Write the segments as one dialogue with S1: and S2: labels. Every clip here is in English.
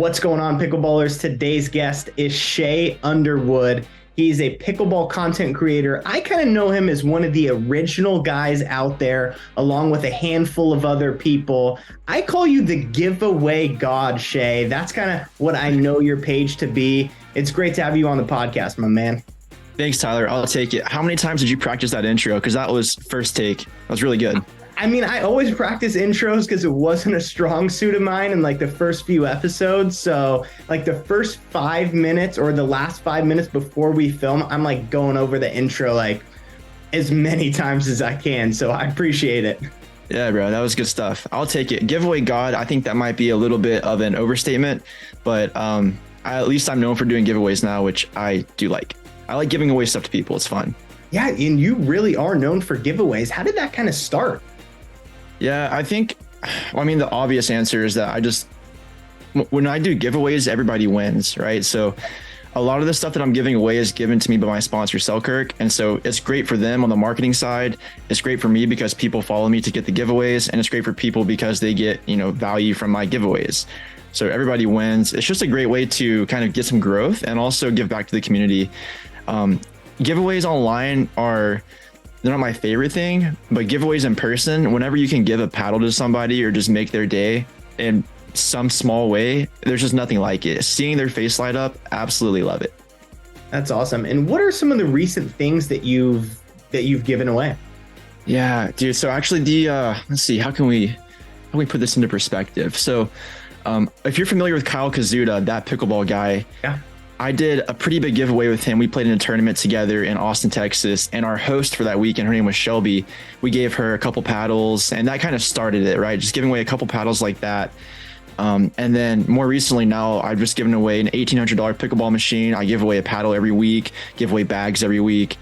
S1: What's going on, pickleballers? Today's guest is Shea Underwood. He's a pickleball content creator. I kind of know him as one of the original guys out there, along with a handful of other people. I call you the giveaway god, Shea. That's kind of what I know your page to be. It's great to have you on the podcast, my man.
S2: Thanks, Tyler. I'll take it. How many times did you practice that intro? Because that was first take. That was really good.
S1: I mean, I always practice intros because it wasn't a strong suit of mine in like the first few episodes. So like the first 5 minutes or the last 5 minutes before we film, I'm like going over the intro like as many times as I can. So I appreciate it.
S2: Yeah, bro, that was good stuff. I'll take it. Giveaway God, I think that might be a little bit of an overstatement, but at least I'm known for doing giveaways now, which I do like. I like giving away stuff to people. It's fun.
S1: Yeah, and you really are known for giveaways. How did that kind of start?
S2: Yeah, I think, the obvious answer is that when I do giveaways, everybody wins, right? So a lot of the stuff that I'm giving away is given to me by my sponsor, Selkirk. And so it's great for them on the marketing side. It's great for me because people follow me to get the giveaways, and it's great for people because they get, value from my giveaways. So everybody wins. It's just a great way to kind of get some growth and also give back to the community. Giveaways online they're not my favorite thing, but giveaways in person, whenever you can give a paddle to somebody or just make their day in some small way, there's just nothing like it. Seeing their face light up, absolutely love it.
S1: That's awesome. And what are some of the recent things that you've given away?
S2: Yeah, dude. So actually let's see, how can we put this into perspective? So if you're familiar with Kyle Kazuda, that pickleball guy,
S1: yeah.
S2: I did a pretty big giveaway with him. We played in a tournament together in Austin, Texas, and our host for that weekend, her name was Shelby. We gave her a couple paddles, and that kind of started it, right? Just giving away a couple paddles like that. And then more recently now, I've just given away an $1,800 pickleball machine. I give away a paddle every week, give away bags every week.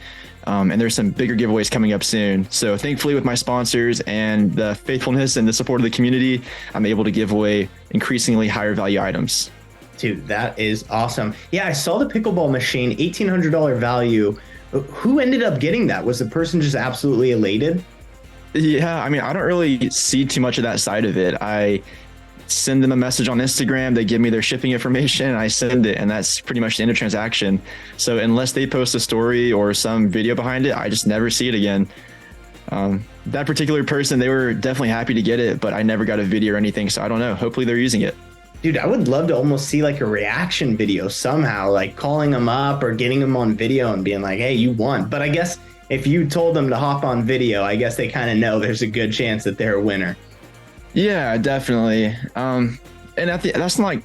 S2: And there's some bigger giveaways coming up soon. So thankfully with my sponsors and the faithfulness and the support of the community, I'm able to give away increasingly higher value items.
S1: Dude, that is awesome. Yeah, I saw the pickleball machine, $1,800 value. Who ended up getting that? Was the person just absolutely elated?
S2: Yeah, I don't really see too much of that side of it. I send them a message on Instagram. They give me their shipping information. I send it, and that's pretty much the end of transaction. So unless they post a story or some video behind it, I just never see it again. That particular person, they were definitely happy to get it, but I never got a video or anything. So I don't know. Hopefully they're using it.
S1: Dude, I would love to almost see like a reaction video somehow, like calling them up or getting them on video and being like, hey, you won. But I guess if you told them to hop on video, I guess they kind of know there's a good chance that they're a winner.
S2: Yeah, definitely. And that's not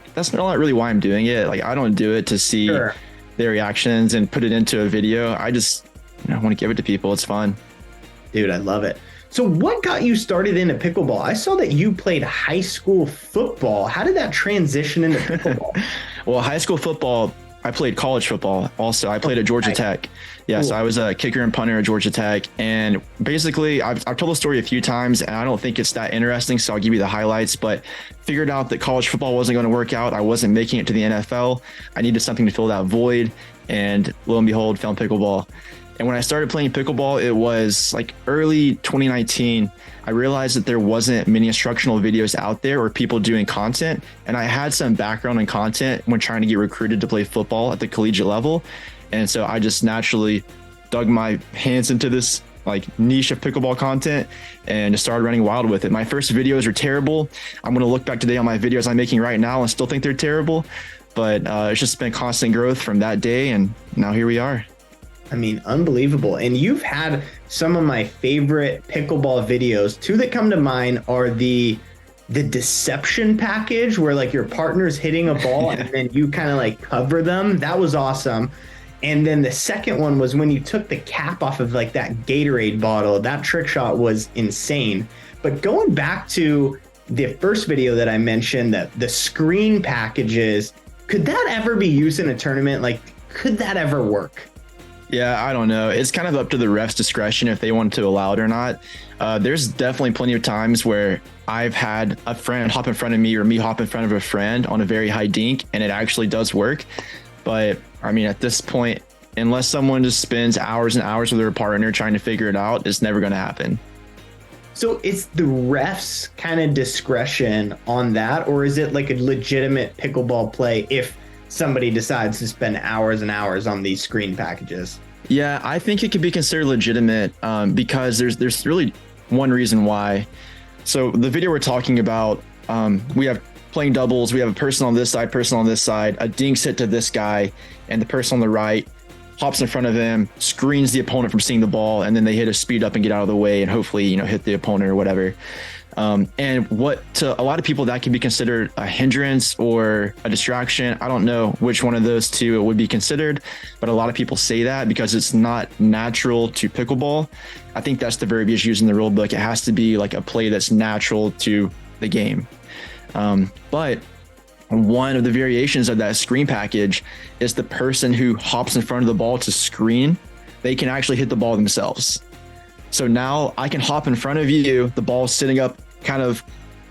S2: really why I'm doing it. Like, I don't do it to see their reactions and put it into a video. I just want to give it to people. It's fun.
S1: Dude, I love it. So what got you started into pickleball? I saw that you played high school football. How did that transition into pickleball?
S2: Well, high school football, I played college football also. I played at Georgia Tech. Yeah, cool. So I was a kicker and punter at Georgia Tech. And basically, I've told the story a few times, and I don't think it's that interesting, so I'll give you the highlights. But figured out that college football wasn't going to work out. I wasn't making it to the NFL. I needed something to fill that void. And lo and behold, found pickleball. And when I started playing pickleball, it was like early 2019. I realized that there wasn't many instructional videos out there or people doing content. And I had some background in content when trying to get recruited to play football at the collegiate level. And so I just naturally dug my hands into this like niche of pickleball content and just started running wild with it. My first videos are terrible. I'm going to look back today on my videos I'm making right now and still think they're terrible. But it's just been constant growth from that day. And now here we are.
S1: Unbelievable. And you've had some of my favorite pickleball videos. Two that come to mind are the deception package where like your partner's hitting a ball and then you kind of like cover them. That was awesome. And then the second one was when you took the cap off of like that Gatorade bottle. That trick shot was insane. But going back to the first video that I mentioned, that the screen packages, could that ever be used in a tournament? Like, could that ever work?
S2: Yeah, I don't know. It's kind of up to the ref's discretion if they want to allow it or not. There's definitely plenty of times where I've had a friend hop in front of me or me hop in front of a friend on a very high dink, and it actually does work. But at this point, unless someone just spends hours and hours with their partner trying to figure it out, it's never going to happen.
S1: So it's the refs kind of discretion on that, or is it like a legitimate pickleball play if somebody decides to spend hours and hours on these screen packages?
S2: Yeah, I think it could be considered legitimate because there's really one reason why. So the video we're talking about, we have playing doubles. We have a person on this side, person on this side, a dinks hit to this guy, and the person on the right hops in front of him, screens the opponent from seeing the ball, and then they hit a speed up and get out of the way and hopefully, hit the opponent or whatever. And what to a lot of people that can be considered a hindrance or a distraction. I don't know which one of those two it would be considered, but a lot of people say that because it's not natural to pickleball. I think that's the verbiage used in the rule book. It has to be like a play that's natural to the game. But one of the variations of that screen package is the person who hops in front of the ball to screen, they can actually hit the ball themselves. So now I can hop in front of you, the ball's sitting up kind of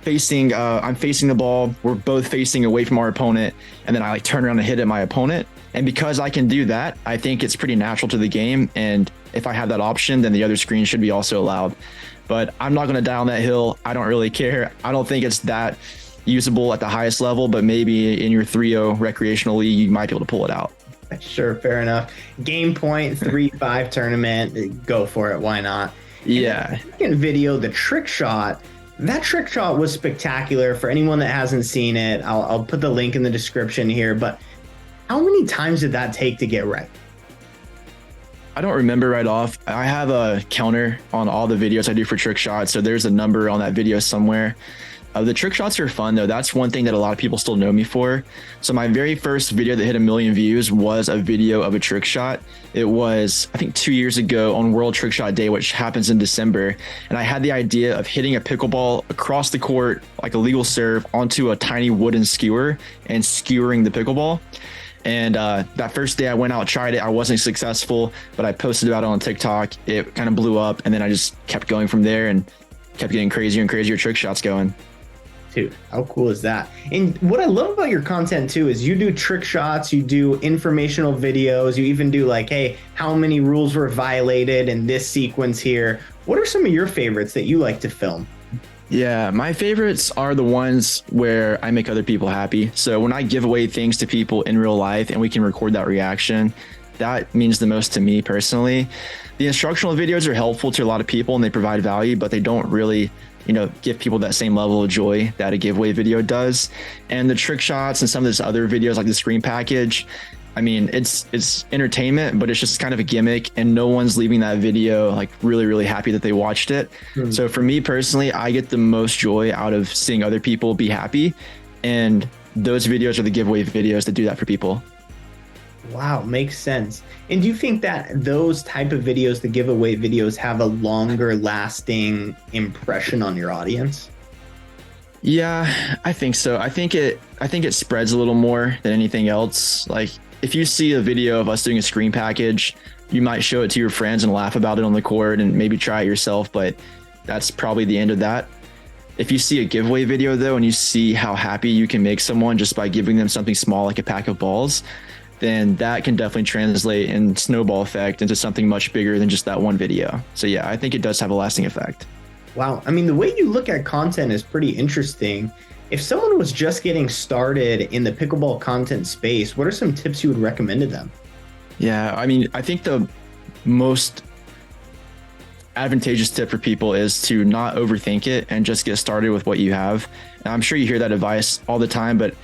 S2: facing, I'm facing the ball, we're both facing away from our opponent, and then I like turn around and hit at my opponent. And because I can do that, I think it's pretty natural to the game. And if I have that option, then the other screen should be also allowed. But I'm not going to die on that hill. I don't really care. I don't think it's that usable at the highest level, but maybe in your 3-0 recreational league, you might be able to pull it out.
S1: Sure, fair enough. Game point, 3-5 tournament, go for it. Why not?
S2: Yeah.
S1: And the second video, the trick shot, that trick shot was spectacular. For anyone that hasn't seen it, I'll put the link in the description here, but how many times did that take to get right?
S2: I don't remember right off. I have a counter on all the videos I do for trick shots, so there's a number on that video somewhere. The trick shots are fun though. That's one thing that a lot of people still know me for. So my very first video that hit 1 million views was a video of a trick shot. It was, I think 2 years ago on World Trick Shot Day, which happens in December. And I had the idea of hitting a pickleball across the court, like a legal serve, onto a tiny wooden skewer and skewering the pickleball. And that first day I went out, tried it. I wasn't successful, but I posted about it on TikTok. It kind of blew up. And then I just kept going from there and kept getting crazier and crazier trick shots going.
S1: Dude, how cool is that? And what I love about your content too is you do trick shots, you do informational videos, you even do like, hey, how many rules were violated in this sequence here? What are some of your favorites that you like to film?
S2: Yeah, my favorites are the ones where I make other people happy. So when I give away things to people in real life and we can record that reaction, that means the most to me personally. The instructional videos are helpful to a lot of people and they provide value, but they don't really give people that same level of joy that a giveaway video does. And the trick shots and some of this other videos like the screen package, I mean, it's entertainment, but it's just kind of a gimmick and no one's leaving that video like really, really happy that they watched it. Mm-hmm. So for me personally, I get the most joy out of seeing other people be happy. And those videos are the giveaway videos that do that for people.
S1: Wow, makes sense. And do you think that those type of videos, the giveaway videos, have a longer lasting impression on your audience?
S2: Yeah, I think so. I think it spreads a little more than anything else. Like if you see a video of us doing a screen package, you might show it to your friends and laugh about it on the court and maybe try it yourself, but that's probably the end of that. If you see a giveaway video though, and you see how happy you can make someone just by giving them something small like a pack of balls, then that can definitely translate and snowball effect into something much bigger than just that one video. So yeah, I think it does have a lasting effect.
S1: Wow. I mean, the way you look at content is pretty interesting. If someone was just getting started in the pickleball content space, what are some tips you would recommend to them?
S2: Yeah, I mean, I think the most advantageous tip for people is to not overthink it and just get started with what you have. And I'm sure you hear that advice all the time, but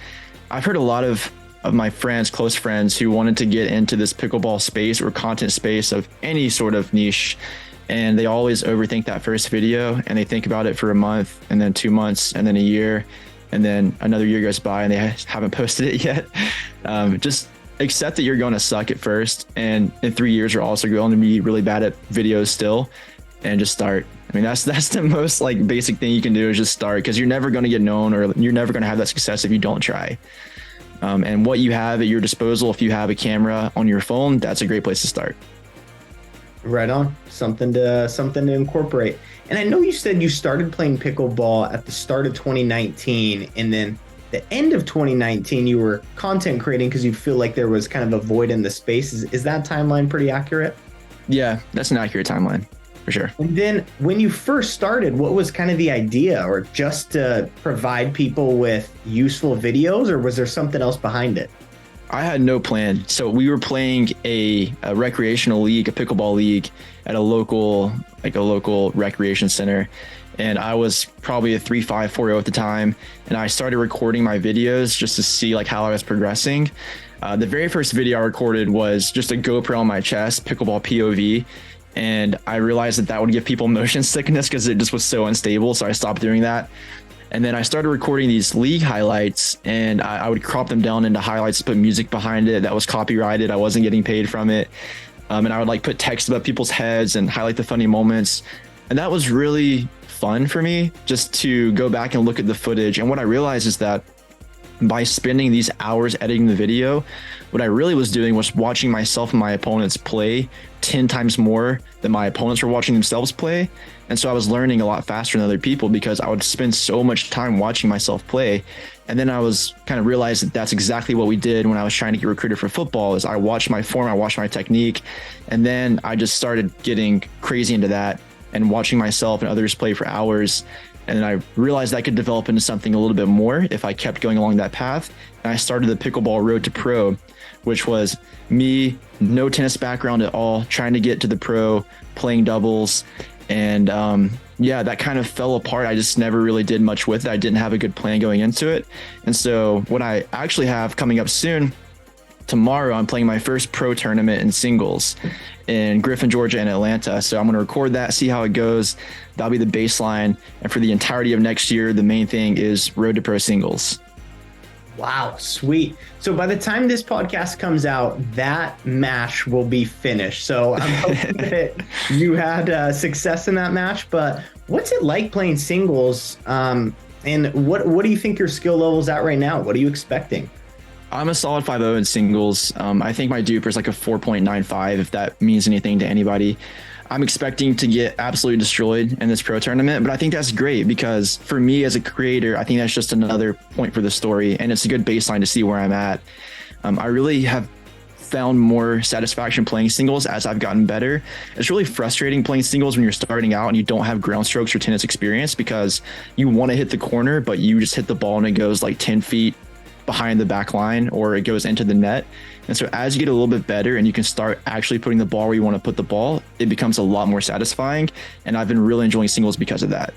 S2: I've heard a lot of my friends, close friends who wanted to get into this pickleball space or content space of any sort of niche. And they always overthink that first video and they think about it for a month and then 2 months and then a year. And then another year goes by and they haven't posted it yet. Just accept that you're going to suck at first. And in 3 years, you're also going to be really bad at videos still, and just start. I mean, that's the most like basic thing you can do is just start, because you're never going to get known or you're never going to have that success if you don't try. And what you have at your disposal, if you have a camera on your phone, that's a great place to start.
S1: Right on. Something to incorporate. And I know you said you started playing pickleball at the start of 2019, and then the end of 2019 you were content creating because you feel like there was kind of a void in the space. Is that timeline pretty accurate?
S2: Yeah, that's an accurate timeline. for sure.
S1: And then when you first started, what was kind of the idea, or just to provide people with useful videos, or was there something else behind it?
S2: I had no plan. So we were playing a recreational league, a pickleball league at a local recreation center. And I was probably a 3.5, 4.0 at the time. And I started recording my videos just to see like how I was progressing. The very first video I recorded was just a GoPro on my chest, pickleball POV. And I realized that would give people motion sickness because it just was so unstable. So I stopped doing that. And then I started recording these league highlights, and I would crop them down into highlights, put music behind it that was copyrighted. I wasn't getting paid from it. And I would like put text above people's heads and highlight the funny moments. And that was really fun for me, just to go back and look at the footage. And what I realized is that by spending these hours editing the video, what I really was doing was watching myself and my opponents play 10 times more than my opponents were watching themselves play. And so I was learning a lot faster than other people because I would spend so much time watching myself play. And then I was kind of realized that that's exactly what we did when I was trying to get recruited for football. Is I watched my form, I watched my technique, and then I just started getting crazy into that and watching myself and others play for hours. And then I realized I could develop into something a little bit more if I kept going along that path. And I started the Pickleball Road to Pro, which was me, no tennis background at all, trying to get to the pro, playing doubles. And yeah, that kind of fell apart. I just never really did much with it. I didn't have a good plan going into it. And so what I actually have coming up soon, tomorrow, I'm playing my first pro tournament in singles in Griffin, Georgia and Atlanta. So I'm going to record that, see how it goes. That'll be the baseline. And for the entirety of next year, the main thing is Road to Pro Singles.
S1: Wow, sweet. So by the time this podcast comes out, that match will be finished. So I'm hoping that you had success in that match. But what's it like playing singles? And what do you think your skill level is at right now? What are you expecting?
S2: I'm a solid 5.0 in singles. I think my duper is like a 4.95, if that means anything to anybody. I'm expecting to get absolutely destroyed in this pro tournament, but I think that's great because for me as a creator, I think that's just another point for the story, and it's a good baseline to see where I'm at. I really have found more satisfaction playing singles as I've gotten better. It's really frustrating playing singles when you're starting out and you don't have ground strokes or tennis experience because you want to hit the corner, but you just hit the ball and it goes like 10 feet behind the back line or it goes into the net. And so as you get a little bit better and you can start actually putting the ball where you want to put the ball, it becomes a lot more satisfying. And I've been really enjoying singles because of that.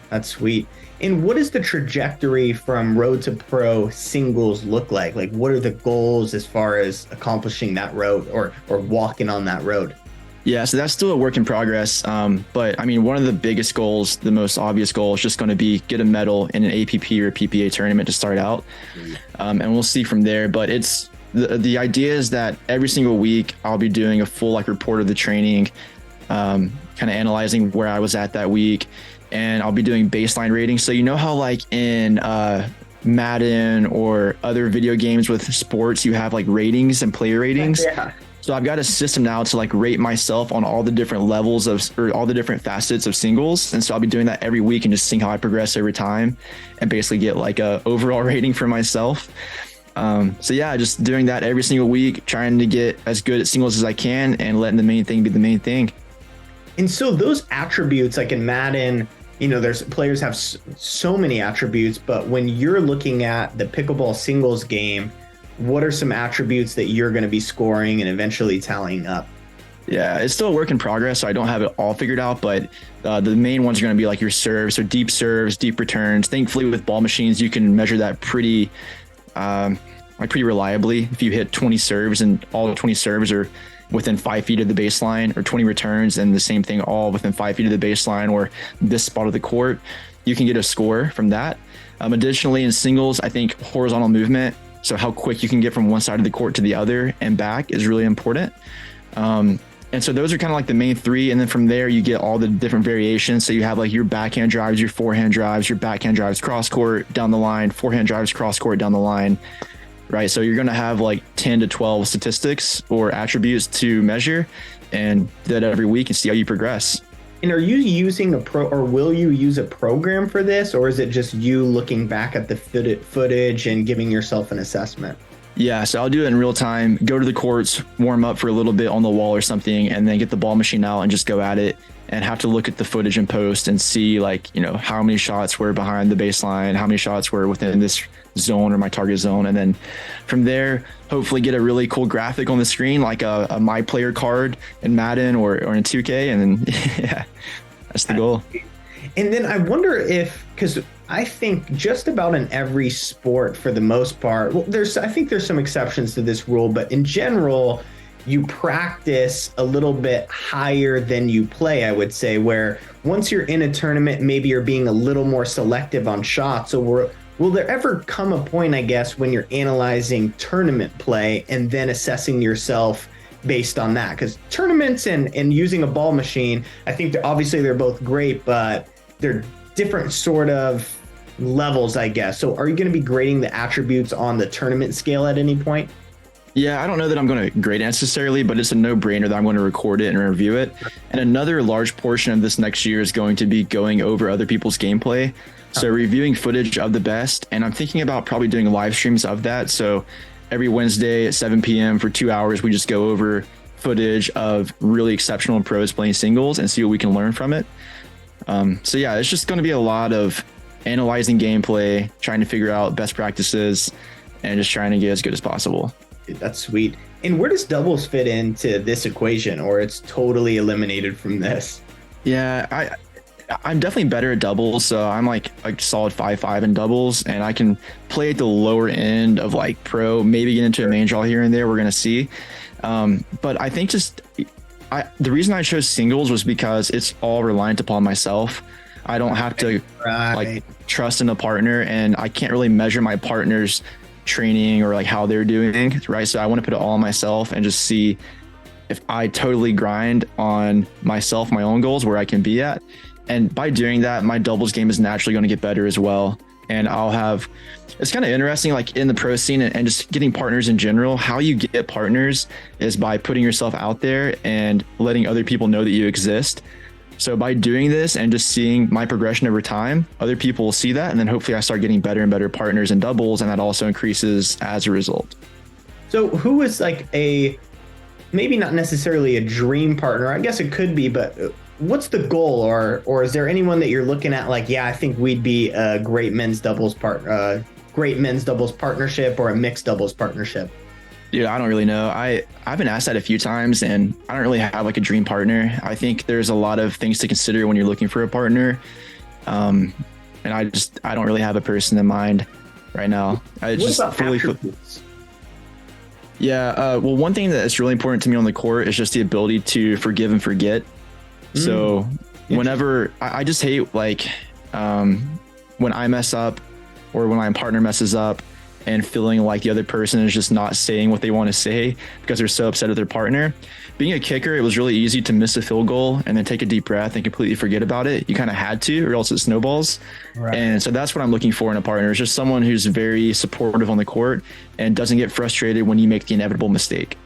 S1: That's sweet. And what does the trajectory from Road to Pro singles look like? Like, what are the goals as far as accomplishing that road or walking on that road?
S2: Yeah, so that's still a work in progress. But I mean, one of the biggest goals, the most obvious goal is just going to be get a medal in an APP or a PPA tournament to start out. And we'll see from there. But it's the idea is that every single week I'll be doing a full like report of the training, kind of analyzing where I was at that week. And I'll be doing baseline ratings. So you know how like in Madden or other video games with sports, you have like ratings and player ratings.
S1: Yeah.
S2: So I've got a system now to like rate myself on all the different levels or all the different facets of singles. And so I'll be doing that every week and just seeing how I progress over time and basically get like a overall rating for myself. So yeah, just doing that every single week, trying to get as good at singles as I can and letting the main thing be the main thing.
S1: And so those attributes, like in Madden, you know, there's players have so many attributes, but when you're looking at the pickleball singles game, what are some attributes that you're going to be scoring and eventually tallying up?
S2: Yeah, it's still a work in progress, so I don't have it all figured out, but the main ones are going to be like your serves, so deep serves, deep returns. Thankfully, with ball machines, you can measure that pretty reliably. If you hit 20 serves and all the 20 serves are within 5 feet of the baseline, or 20 returns and the same thing, all within 5 feet of the baseline or this spot of the court, you can get a score from that. Additionally, in singles, I think horizontal movement, so how quick you can get from one side of the court to the other and back, is really important. And so those are kind of like the main three. And then from there, you get all the different variations. So you have like your backhand drives, your forehand drives, your backhand drives cross court down the line, forehand drives cross court down the line, right? So you're going to have like 10 to 12 statistics or attributes to measure, and do that every week and see how you progress.
S1: And are you using or will you use a program for this? Or is it just you looking back at the footage and giving yourself an assessment?
S2: Yeah, so I'll do it in real time, go to the courts, warm up for a little bit on the wall or something, and then get the ball machine out and just go at it, and have to look at the footage and post and see, like, you know, how many shots were behind the baseline, how many shots were within this zone or my target zone. And then from there, hopefully get a really cool graphic on the screen, like a my player card in Madden or in 2K. And then, yeah, that's the goal.
S1: And then I wonder if, because I think just about in every sport for the most part, well, I think there's some exceptions to this rule, but in general, you practice a little bit higher than you play, I would say, where once you're in a tournament, maybe you're being a little more selective on shots. So will there ever come a point, I guess, when you're analyzing tournament play and then assessing yourself based on that? Because tournaments and using a ball machine, I think obviously they're both great, but they're different sort of levels, I guess. So are you going to be grading the attributes on the tournament scale at any point?
S2: Yeah, I don't know that I'm going to grade it necessarily, but it's a no-brainer that I'm going to record it and review it. And another large portion of this next year is going to be going over other people's gameplay. So reviewing footage of the best, and I'm thinking about probably doing live streams of that. So every Wednesday at 7 p.m. for 2 hours, we just go over footage of really exceptional pros playing singles and see what we can learn from it. So yeah, it's just going to be a lot of analyzing gameplay, trying to figure out best practices, and just trying to get as good as possible.
S1: That's sweet. And where does doubles fit into this equation, or it's totally eliminated from this?
S2: Yeah, I'm definitely better at doubles. So I'm like solid 5-5 in doubles, and I can play at the lower end of like pro, maybe get into a main draw here and there. We're going to see. But I think the reason I chose singles was because it's all reliant upon myself. I don't have to like trust in a partner, and I can't really measure my partner's training or like how they're doing, right? So I want to put it all on myself and just see if I totally grind on myself, my own goals, where I can be at. And by doing that, my doubles game is naturally going to get better as well. And it's kind of interesting, like in the pro scene and just getting partners in general, how you get partners is by putting yourself out there and letting other people know that you exist. So by doing this and just seeing my progression over time, other people will see that. And then hopefully I start getting better and better partners in doubles. And that also increases as a result.
S1: So who is like maybe not necessarily a dream partner? I guess it could be, but what's the goal? Or is there anyone that you're looking at like, yeah, I think we'd be a great men's doubles partnership or a mixed doubles partnership?
S2: Dude, I don't really know. I've been asked that a few times, and I don't really have like a dream partner. I think there's a lot of things to consider when you're looking for a partner. And I don't really have a person in mind right now.
S1: What about attributes?
S2: Yeah. Well, one thing that's really important to me on the court is just the ability to forgive and forget. So whenever I just hate like when I mess up or when my partner messes up, and feeling like the other person is just not saying what they want to say because they're so upset with their partner. Being a kicker, it was really easy to miss a field goal and then take a deep breath and completely forget about it. You kind of had to, or else it snowballs. Right. And so that's what I'm looking for in a partner. It's just someone who's very supportive on the court and doesn't get frustrated when you make the inevitable mistake.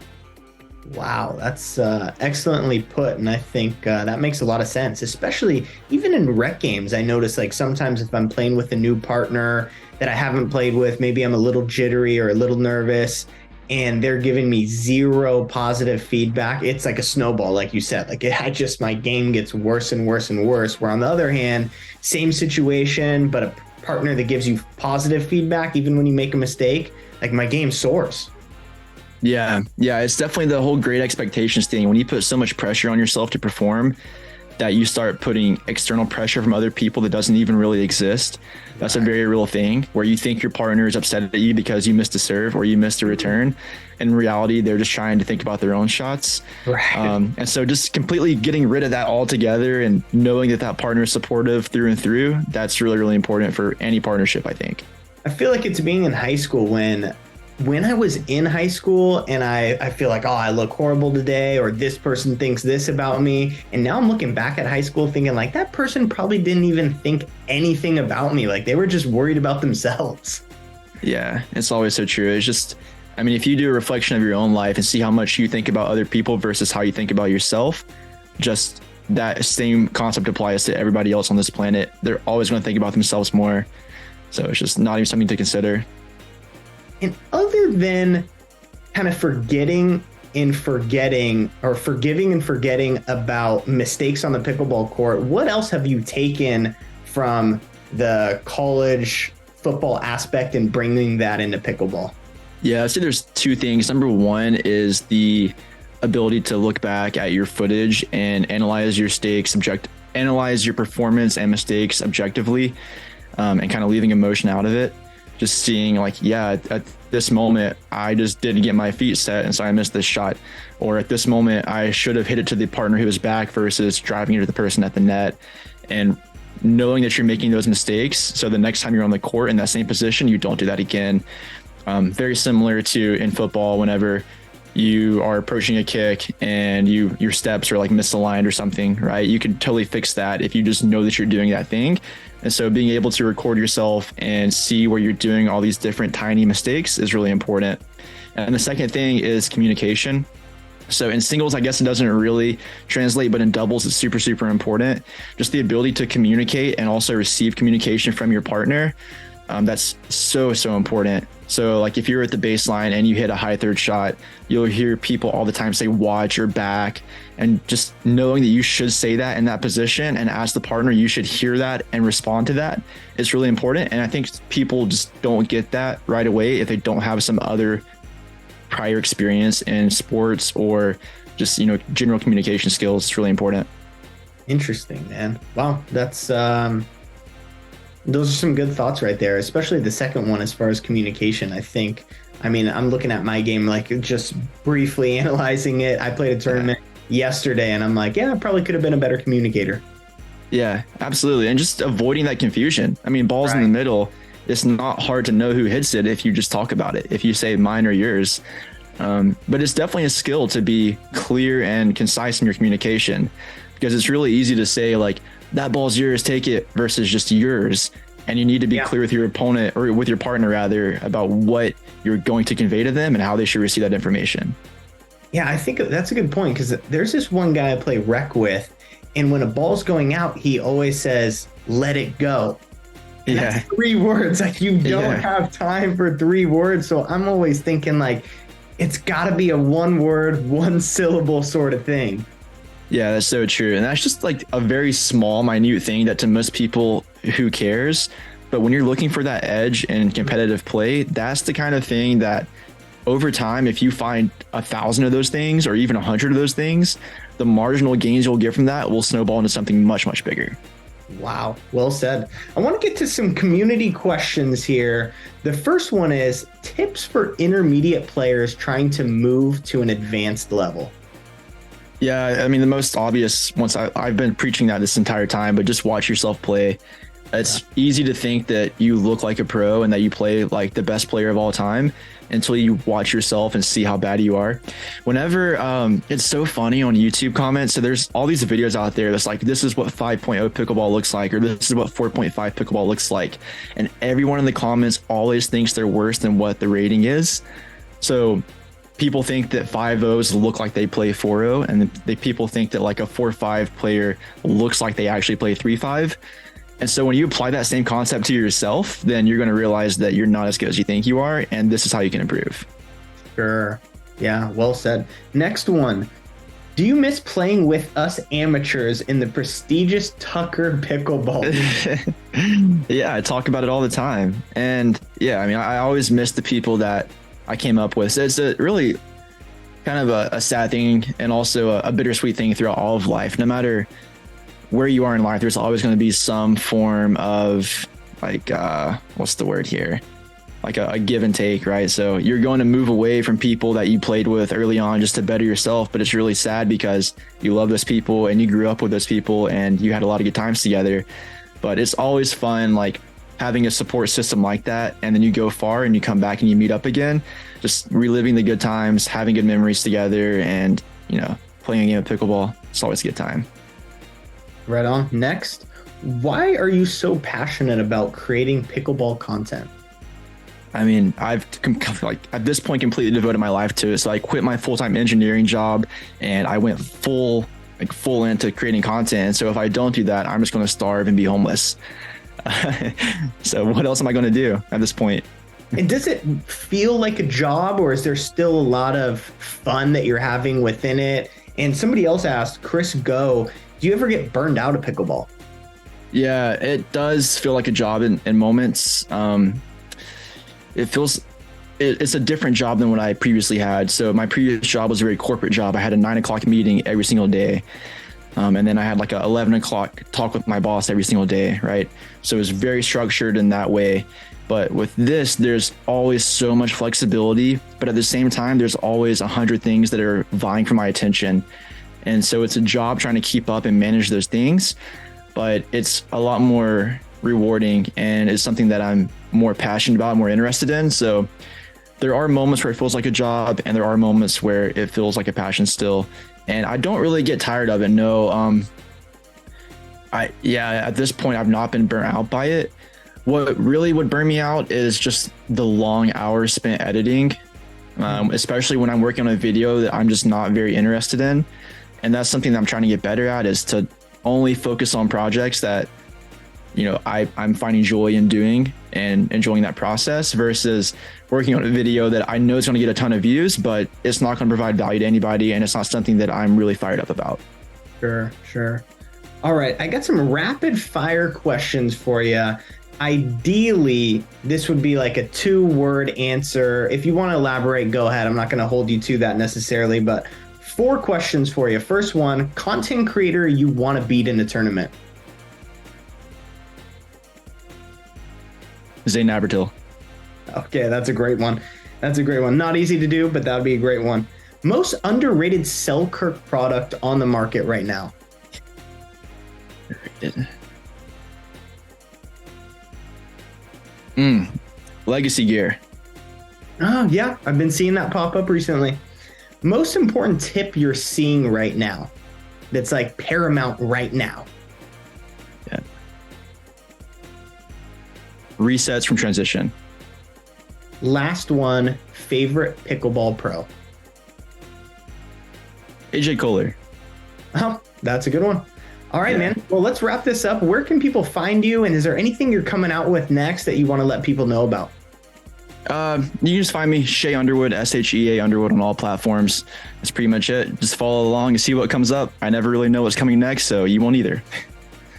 S1: Wow, that's excellently put. And I think that makes a lot of sense, especially even in rec games. I notice like sometimes if I'm playing with a new partner that I haven't played with, maybe I'm a little jittery or a little nervous and they're giving me zero positive feedback. It's like a snowball, like you said, like my game gets worse and worse and worse. Where on the other hand, same situation, but a partner that gives you positive feedback, even when you make a mistake, like my game soars.
S2: Yeah. It's definitely the whole great expectations thing. When you put so much pressure on yourself to perform that you start putting external pressure from other people that doesn't even really exist. That's a very real thing where you think your partner is upset at you because you missed a serve or you missed a return. In reality, they're just trying to think about their own shots. Right. And so just completely getting rid of that altogether and knowing that partner is supportive through and through, that's really, really important for any partnership, I think.
S1: I feel like it's being in high school when I was in high school and I feel like, oh, I look horrible today, or this person thinks this about me. And now I'm looking back at high school thinking like that person probably didn't even think anything about me. Like they were just worried about themselves.
S2: Yeah, it's always so true. It's just, I mean, if you do a reflection of your own life and see how much you think about other people versus how you think about yourself, just that same concept applies to everybody else on this planet. They're always going to think about themselves more. So it's just not even something to consider.
S1: And other than kind of forgiving and forgetting about mistakes on the pickleball court, what else have you taken from the college football aspect and bringing that into pickleball?
S2: Yeah, I'd say there's two things. Number one is the ability to look back at your footage and analyze your analyze your performance and mistakes objectively, and kind of leaving emotion out of it. Just seeing like, yeah, at this moment, I just didn't get my feet set, and so I missed this shot. Or at this moment, I should have hit it to the partner who was back versus driving it to the person at the net. And knowing that you're making those mistakes, so the next time you're on the court in that same position, you don't do that again. Very similar to in football, whenever you are approaching a kick and your steps are like misaligned or something, right? You can totally fix that if you just know that you're doing that thing. And so being able to record yourself and see where you're doing all these different tiny mistakes is really important. And the second thing is communication. So in singles, I guess it doesn't really translate, but in doubles, it's super, super important. Just the ability to communicate and also receive communication from your partner. That's so, so important. So like if you're at the baseline and you hit a high third shot, you'll hear people all the time say, watch your back, and just knowing that you should say that in that position, and as the partner, you should hear that and respond to that. It's really important. And I think people just don't get that right away if they don't have some other prior experience in sports or just, general communication skills. It's really important.
S1: Interesting, man. Wow. That's, those are some good thoughts right there, especially the second one as far as communication. I'm looking at my game, like just briefly analyzing it. I played a tournament yesterday and I'm like, yeah, I probably could have been a better communicator.
S2: Yeah, absolutely. And just avoiding that confusion. Balls in the middle, it's not hard to know who hits it if you just talk about it, if you say mine or yours. But it's definitely a skill to be clear and concise in your communication, because it's really easy to say like, that ball's yours, take it, versus just yours. And you need to be clear with your opponent, or with your partner rather, about what you're going to convey to them and how they should receive that information.
S1: Yeah, I think that's a good point, because there's this one guy I play rec with, and when a ball's going out, he always says, let it go. And that's 3 words. Like, you don't have time for 3 words. So I'm always thinking like, it's got to be a 1 word, 1 syllable sort of thing.
S2: Yeah, that's so true. And that's just like a very small, minute thing that to most people, who cares? But when you're looking for that edge in competitive play, that's the kind of thing that over time, if you find 1,000 of those things or even 100 of those things, the marginal gains you'll get from that will snowball into something much, much bigger.
S1: Wow. Well said. I want to get to some community questions here. The first one is tips for intermediate players trying to move to an advanced level.
S2: Yeah, the most obvious ones, I've been preaching that this entire time, but just watch yourself play. It's easy to think that you look like a pro and that you play like the best player of all time until you watch yourself and see how bad you are. Whenever, it's so funny on YouTube comments. So there's all these videos out there that's like, this is what 5.0 pickleball looks like, or this is what 4.5 pickleball looks like. And everyone in the comments always thinks they're worse than what the rating is. So people think that 5.0s look like they play 4.0, and people think that like a 4.5 player looks like they actually play 3.5. And so when you apply that same concept to yourself, then you're going to realize that you're not as good as you think you are, and this is how you can improve. Sure.
S1: Yeah, well said. Next one. Do you miss playing with us amateurs in the prestigious Tucker Pickleball?
S2: Yeah, I talk about it all the time. And yeah, I always miss the people that I came up with. So it's a really kind of a sad thing, and also a bittersweet thing throughout all of life. No matter where you are in life, there's always going to be some form of like, what's the word here? Like a give and take, right? So you're going to move away from people that you played with early on just to better yourself. But it's really sad because you love those people and you grew up with those people and you had a lot of good times together. But it's always fun, like having a support system like that. And then you go far and you come back and you meet up again, just reliving the good times, having good memories together, and, playing a game of pickleball. It's always a good time.
S1: Right on. Next, why are you so passionate about creating pickleball content?
S2: I've at this point completely devoted my life to it. So I quit my full-time engineering job and I went full into creating content. And so if I don't do that, I'm just going to starve and be homeless. So what else am I going to do at this point?
S1: And does it feel like a job, or is there still a lot of fun that you're having within it? And somebody else asked, Chris Go, do you ever get burned out of pickleball?
S2: Yeah, it does feel like a job in moments. It's a different job than what I previously had. So my previous job was a very corporate job. I had a 9 o'clock meeting every single day. And then I had like a 11 o'clock talk with my boss every single day, right? So it was very structured in that way. But with this, there's always so much flexibility, but at the same time, there's always 100 things that are vying for my attention. And so it's a job trying to keep up and manage those things, but it's a lot more rewarding and it's something that I'm more passionate about, more interested in. So there are moments where it feels like a job and there are moments where it feels like a passion still. And I don't really get tired of it. No, at this point, I've not been burnt out by it. What really would burn me out is just the long hours spent editing, especially when I'm working on a video that I'm just not very interested in. And that's something that I'm trying to get better at, is to only focus on projects that, I'm finding joy in doing and enjoying that process, versus working on a video that I know is going to get a ton of views, but it's not going to provide value to anybody. And it's not something that I'm really fired up about.
S1: Sure. All right. I got some rapid fire questions for you. Ideally, this would be like a 2-word answer. If you want to elaborate, go ahead. I'm not going to hold you to that necessarily, but 4 questions for you. First one, content creator you want to beat in a tournament.
S2: Zane Abertil.
S1: Okay, that's a great one. Not easy to do, but that would be a great one. Most underrated Selkirk product on the market right now.
S2: Legacy gear.
S1: Oh, yeah. I've been seeing that pop up recently. Most important tip you're seeing right now that's like paramount right now.
S2: Yeah. Resets from transition.
S1: Last one, favorite pickleball pro.
S2: AJ Kohler.
S1: Oh, that's a good one. All right, man. Well, let's wrap this up. Where can people find you? And is there anything you're coming out with next that you want to let people know about?
S2: You can just find me, Shea Underwood, SHEA Underwood, on all platforms. That's pretty much it. Just follow along and see what comes up. I never really know what's coming next, so you won't either.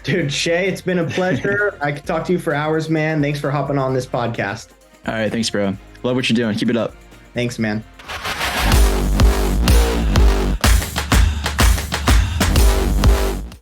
S1: Dude, Shea, it's been a pleasure. I could talk to you for hours, man. Thanks for hopping on this podcast.
S2: All right. Thanks, bro. Love what you're doing. Keep it up.
S1: Thanks, man.